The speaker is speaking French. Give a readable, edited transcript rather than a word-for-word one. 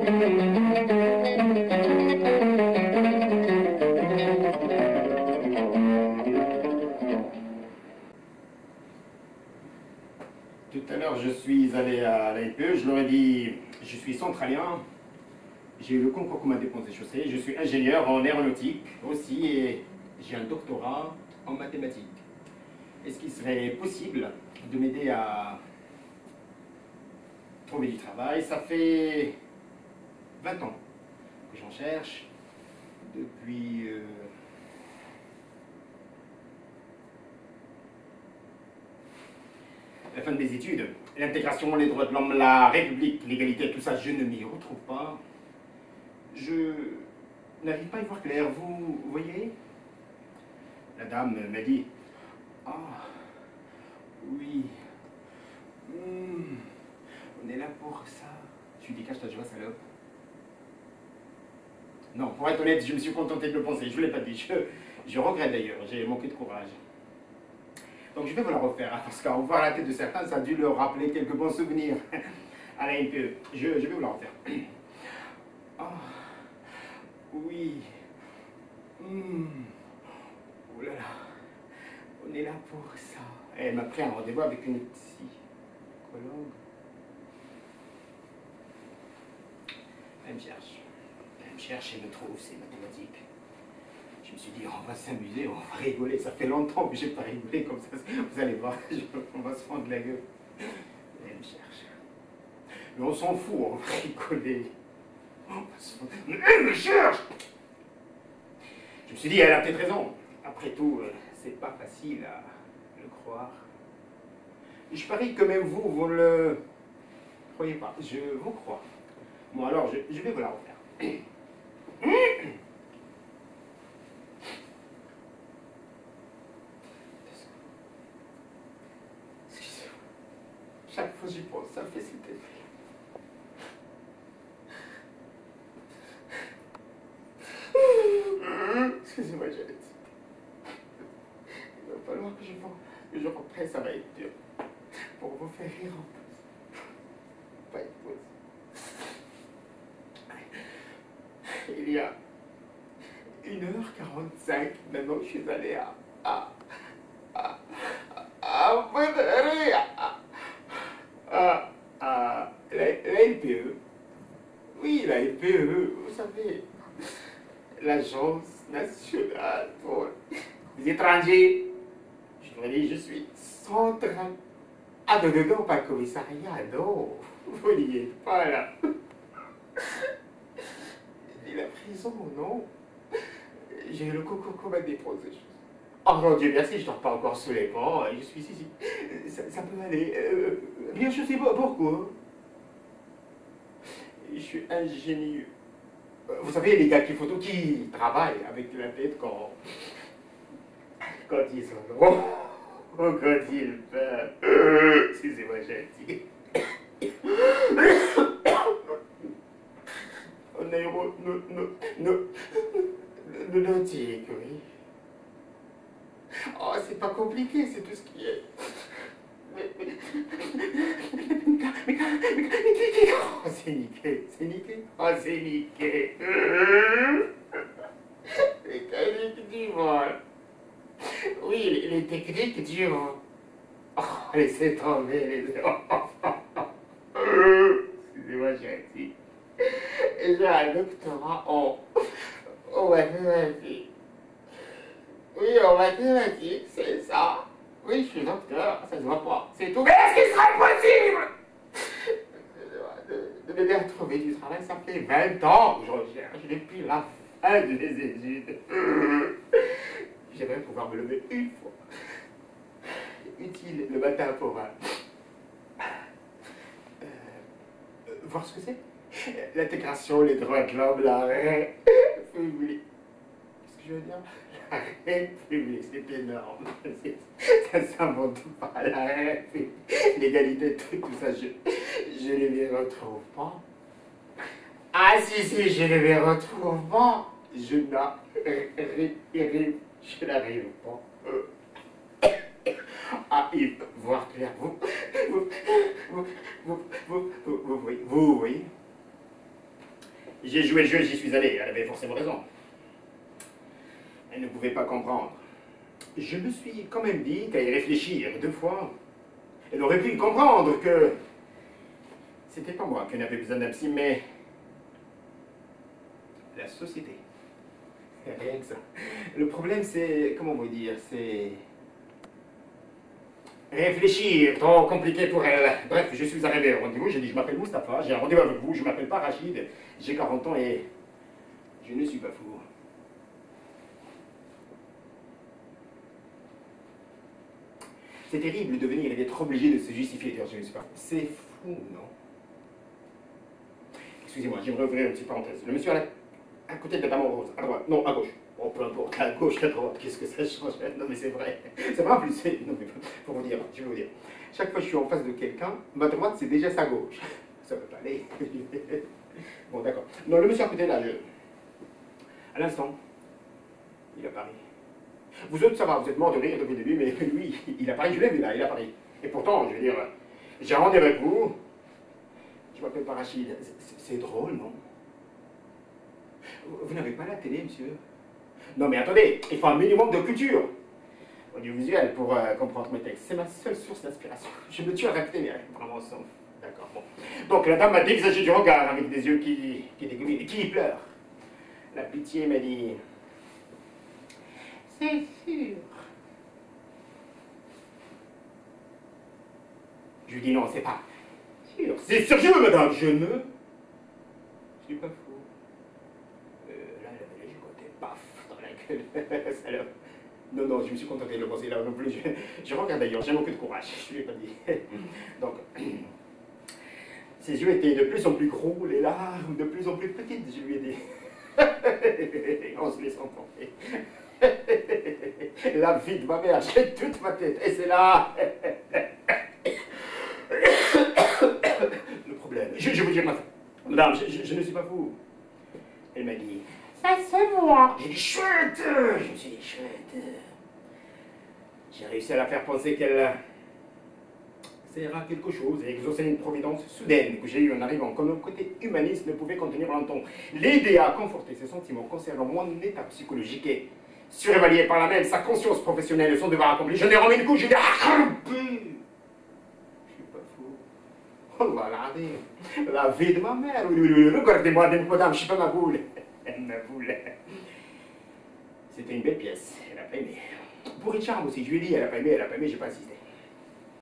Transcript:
Tout à l'heure, je suis allé à l'AFE, je leur ai dit, je suis centralien, j'ai eu le concours commun des ponts et chaussées, je suis ingénieur en aéronautique aussi et j'ai un doctorat en mathématiques. Est-ce qu'il serait possible de m'aider à trouver du travail? Ça fait 20 ans que j'en cherche, depuis la fin de mes études. L'intégration, les droits de l'homme, la République, l'égalité, tout ça, je ne m'y retrouve pas. Je n'arrive pas à y voir clair, vous voyez? La dame m'a dit, ah, oui, on est là pour ça. Je lui dis, cache ta joie, salope. Non, pour être honnête, je me suis contenté de le penser, je ne l'ai pas dit. Je regrette d'ailleurs, j'ai manqué de courage. Donc je vais vous la refaire, hein, parce qu'à voir la tête de certains, ça a dû leur rappeler quelques bons souvenirs. À la NPE, je vais vous la refaire. Ah, oui. Oh là là, on est là pour ça. Elle m'a pris un rendez-vous avec une psychologue. Elle me cherche. Elle me cherche et me trouve, c'est mathématique. Je me suis dit, on va s'amuser, on va rigoler. Ça fait longtemps que j'ai pas rigolé comme ça. Vous allez voir, on va se prendre la gueule. Et elle me cherche. Mais on s'en fout, on va rigoler. On va se prendre... Mais elle me cherche! Je me suis dit, elle a peut-être raison. Après tout, c'est pas facile à le croire. Et je parie que même vous, vous ne le croyez pas. Je vous crois. Bon, alors, je vais vous la refaire. Chaque fois que j'y pense, ça me fait cet effet. Excusez-moi, j'ai dit. Il va falloir que je reprenne, ça va être dur. Pour vous faire rire en plus. Pas être pause. Il y a 1h45, maintenant je suis allé à la LPE. Oui, la LPE, vous savez, l'Agence nationale pour les étrangers. Je leur ai dit, je suis central. Ah, non, pas le commissariat, non. Vous n'y êtes pas là. J'ai dit la prison, non. J'ai eu le coco commun des choses. Oh mon Dieu, merci, je ne dors pas encore sous les ponts. Je suis ici. Ça peut aller. Bien, je sais pas pourquoi. Je suis ingénieux. Vous savez, les gars qui travaillent avec la tête quand ils sont longs, ou quand ils peuvent. Excusez-moi, j'ai dit. En aéronautique, oui. Oh, c'est pas compliqué, c'est tout ce qui est. Oh, c'est niqué, c'est niqué. Oh, c'est niqué. Les techniques du vol. Oui, les techniques du vol. Oh, laissez tomber les enfants. Excusez-moi, j'ai dit. J'ai un doctorat en mathématiques. Oui, en mathématiques, c'est ça. Oui, je suis docteur, ça se voit pas. C'est tout. Mais est-ce qu'il serait possible de m'aider à trouver du travail? Ça fait 20 ans que je recherche, depuis la fin de mes études. J'aimerais pouvoir me lever une fois. Utile le matin pour voir ce que c'est. L'intégration, les droits de l'homme, la République. Qu'est-ce que je veux dire? La République, c'est énorme. Ça s'invente pas, la République. L'égalité, tout ça, je ne les retrouve pas. Ah si, je ne les retrouve pas. Je n'arrive pas. À y voir clair. Vous voyez. J'ai joué le jeu, j'y suis allé. Elle avait forcément raison. Elle ne pouvait pas comprendre. Je me suis quand même dit qu'à y réfléchir 2 fois, elle aurait pu comprendre que c'était pas moi qui n'avais besoin d'un psy, mais la société. Rien que ça. Le problème, c'est, comment vous dire, c'est réfléchir, trop compliqué pour elle. Bref, je suis arrivé au rendez-vous, j'ai dit je m'appelle Mustapha, j'ai un rendez-vous avec vous, je m'appelle pas Rachid, j'ai 40 ans et je ne suis pas fou. C'est terrible de venir et d'être obligé de se justifier, je ne sais pas. C'est fou, non? Excusez-moi, j'aimerais ouvrir une petite parenthèse. Le monsieur à côté de la dame en rose, à droite, non, à gauche. Bon, peu importe, à gauche, à droite, qu'est-ce que ça change? Non, mais c'est vrai. C'est vrai en plus, non, mais pour vous dire, je vais vous dire. Chaque fois que je suis en face de quelqu'un, ma droite, c'est déjà sa gauche. Ça peut pas aller. Bon, d'accord. Non, le monsieur à côté, là, à l'instant, il apparaît. Vous autres, ça va, vous êtes morts de rire depuis le début, mais lui, il apparaît, je l'ai vu là, il apparaît. Et pourtant, je veux dire, j'ai un rendez-vous avec vous, je m'appelle pas Rachid. C'est drôle, non? Vous n'avez pas la télé, monsieur? Non, mais attendez, il faut un minimum de culture audiovisuelle pour comprendre mes textes. C'est ma seule source d'inspiration. Je me tue à répéter, mais vraiment sans. D'accord, bon. Donc la dame m'a dégagé du regard avec des yeux qui dégoulinent et qui pleurent. La pitié m'a dit. C'est sûr. Je lui dis non, c'est pas sûr. C'est sérieux, madame, je ne suis pas fou. Là, elle avait les yeux côté, paf, dans la gueule. Salope. Non, non, je me suis contenté de le penser là non plus. Je regarde d'ailleurs, j'ai manqué de courage, je ne lui ai pas dit. Donc, ses yeux étaient de plus en plus gros, les larmes de plus en plus petites, je lui ai dit. On se laisse emporter. La vie de ma mère, j'ai toute ma tête, et c'est là. Le problème, je vous dis, madame, je ne suis pas fou. Elle m'a dit, ça se voit. J'ai dit, chouette. Je me suis dit, chouette. J'ai réussi à la faire penser qu'elle sert à quelque chose et exaucer une providence soudaine que j'ai eue en arrivant, comme le côté humaniste ne pouvait contenir longtemps. L'aider à conforter ses sentiments concernant mon état psychologique et surévaluer par là même sa conscience professionnelle et son devoir accompli. Je n'ai remis une couche, j'ai dit, ah, je suis pas fou. Oh là là, la vie de ma mère. Regardez-moi, madame, je suis pas ma boule. Ma boule. C'était une belle pièce, elle a pas aimé. Pour Richard aussi, je lui ai dit, elle a pas aimé, j'ai pas insisté.